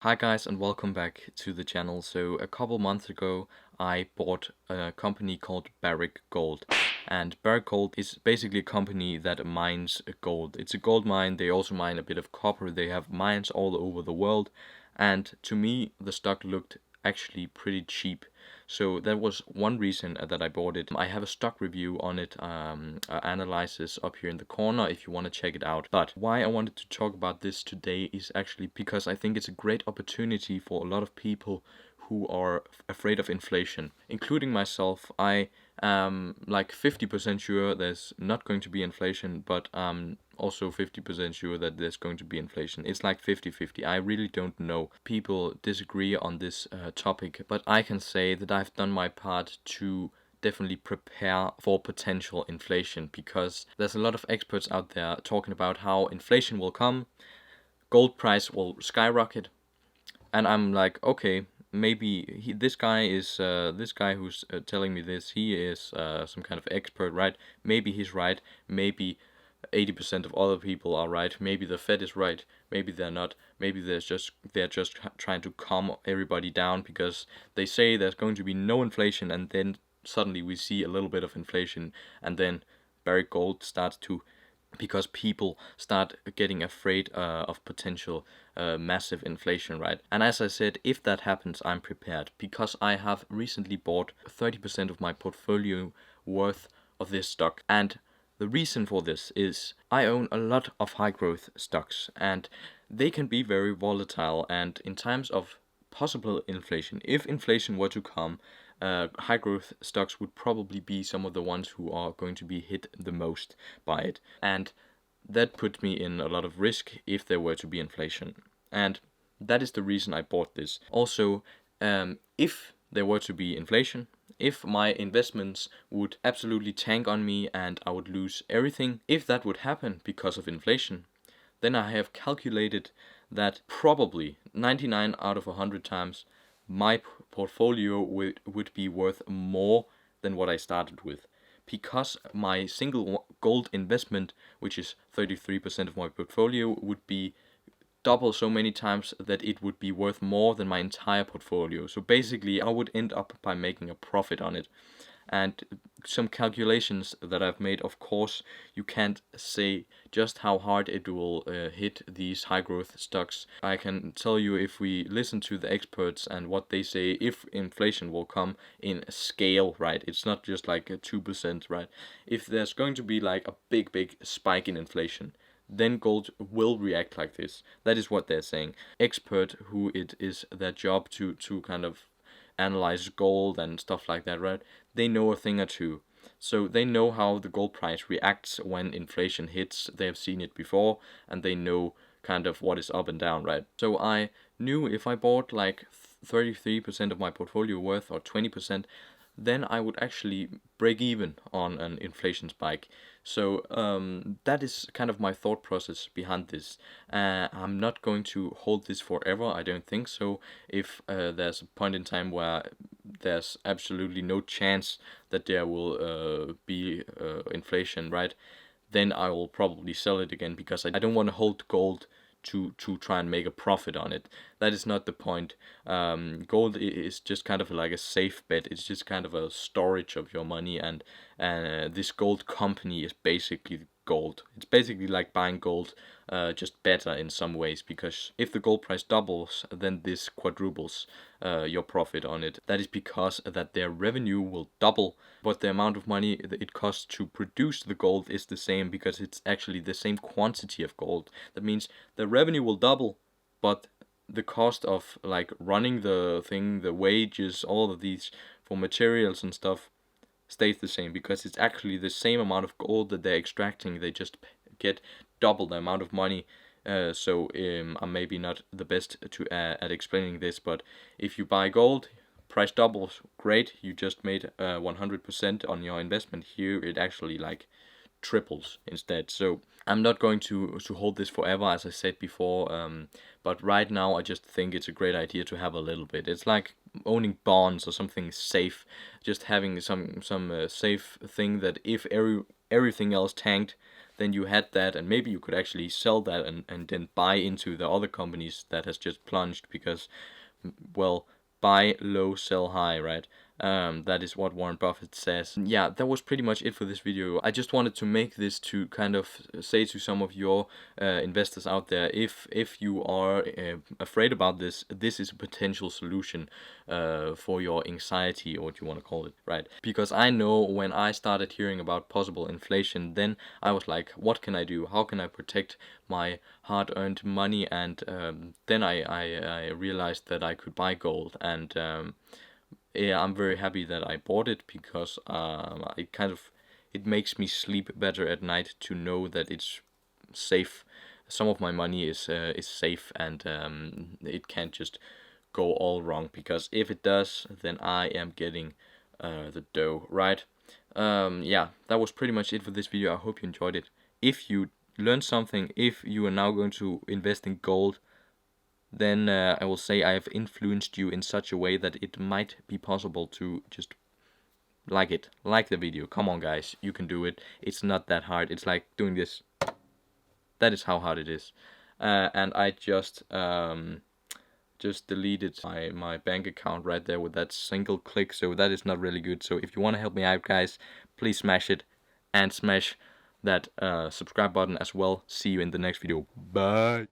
Hi guys and welcome back to the channel. So a couple months ago I bought a company called Barrick Gold, and Barrick Gold is basically a company that mines gold. It's a gold mine. They also mine a bit of copper. They have mines all over the world, and to me the stock looked actually pretty cheap. So that was one reason that I bought it. I have a stock review on it, analysis up here in the corner if you want to check it out. But why I wanted to talk about this today is actually because I think it's a great opportunity for a lot of people who are afraid of inflation, including myself. I am like 50% sure there's not going to be inflation, but also 50% sure that there's going to be inflation. It's like 50-50. I really don't know. People disagree on this topic, but I can say that I've done my part to definitely prepare for potential inflation, because there's a lot of experts out there talking about how inflation will come, gold price will skyrocket, and I'm like, okay, maybe this guy is this guy who's telling me this. He is some kind of expert, right? Maybe he's right. Maybe 80% of other people are right. Maybe the Fed is right. Maybe they're not. Maybe they're just trying to calm everybody down because they say there's going to be no inflation, and then suddenly we see a little bit of inflation, and then Barrick Gold starts to, because people start getting afraid of potential massive inflation, right? And as I said, if that happens, I'm prepared, because I have recently bought 30% of my portfolio worth of this stock. And the reason for this is I own a lot of high growth stocks, and they can be very volatile. And in times of possible inflation, if inflation were to come, high growth stocks would probably be some of the ones who are going to be hit the most by it. And that put me in a lot of risk if there were to be inflation. And that is the reason I bought this. Also, if there were to be inflation, if my investments would absolutely tank on me and I would lose everything, if that would happen because of inflation, then I have calculated that probably 99 out of 100 times my portfolio would be worth more than what I started with, because my single gold investment, which is 33% of my portfolio, would be double so many times that it would be worth more than my entire portfolio. So basically I would end up by making a profit on it. And some calculations that I've made, of course, you can't say just how hard it will hit these high growth stocks. I can tell you, if we listen to the experts and what they say, if inflation will come in scale, right? It's not just like a 2%, right? If there's going to be like a big spike in inflation, then gold will react like this. That is what they're saying. Expert who it is their job to kind of analyze gold and stuff like that, right? They know a thing or two. So they know how the gold price reacts when inflation hits. They have seen it before, and they know kind of what is up and down, right? So I knew if I bought like 33% of my portfolio worth, or 20%, then I would actually break even on an inflation spike. So that is kind of my thought process behind this. I'm not going to hold this forever, I don't think so. If there's a point in time where there's absolutely no chance that there will be inflation, right? Then I will probably sell it again, because I don't want to hold gold to try and make a profit on it. That is not the point. Gold is just kind of like a safe bet. It's just kind of a storage of your money, and this gold company is basically gold. It's basically like buying gold, just better in some ways, because if the gold price doubles, then this quadruples your profit on it. That is because that their revenue will double, but the amount of money that it costs to produce the gold is the same, because it's actually the same quantity of gold. That means the revenue will double, but the cost of like running the thing, the wages, all of these for materials and stuff stays the same, because it's actually the same amount of gold that they're extracting. They just get double the amount of money. So I'm maybe not the best at explaining this, but if you buy gold, price doubles, great, you just made 100% on your investment. Here it actually like triples instead. So I'm not going to hold this forever, as I said before. But right now I just think it's a great idea to have a little bit. It's like owning bonds or something safe, just having some safe thing that if everything else tanked, then you had that, and maybe you could actually sell that and then buy into the other companies that has just plunged, because, well, buy low, sell high, right? That is what Warren Buffett says. Yeah, that was pretty much it for this video. I just wanted to make this to kind of say to some of your investors out there, if you are afraid about this, this is a potential solution for your anxiety, or what you want to call it, right? Because I know when I started hearing about possible inflation, then I was like, what can I do? How can I protect my hard-earned money? And then I realized that I could buy gold, and yeah, I'm very happy that I bought it, because it makes me sleep better at night to know that it's safe. Some of my money is safe, and it can't just go all wrong, because if it does, then I am getting the dough, right? Yeah, that was pretty much it for this video. I hope you enjoyed it. If you learned something, if you are now going to invest in gold, then I will say I have influenced you in such a way that it might be possible to just like the video. Come on, guys, you can do it. It's not that hard. It's like doing this. That is how hard it is. And I just deleted my bank account right there with that single click, so that is not really good. So if you want to help me out, guys, please smash it, and smash that subscribe button as well. See you in the next video. Bye.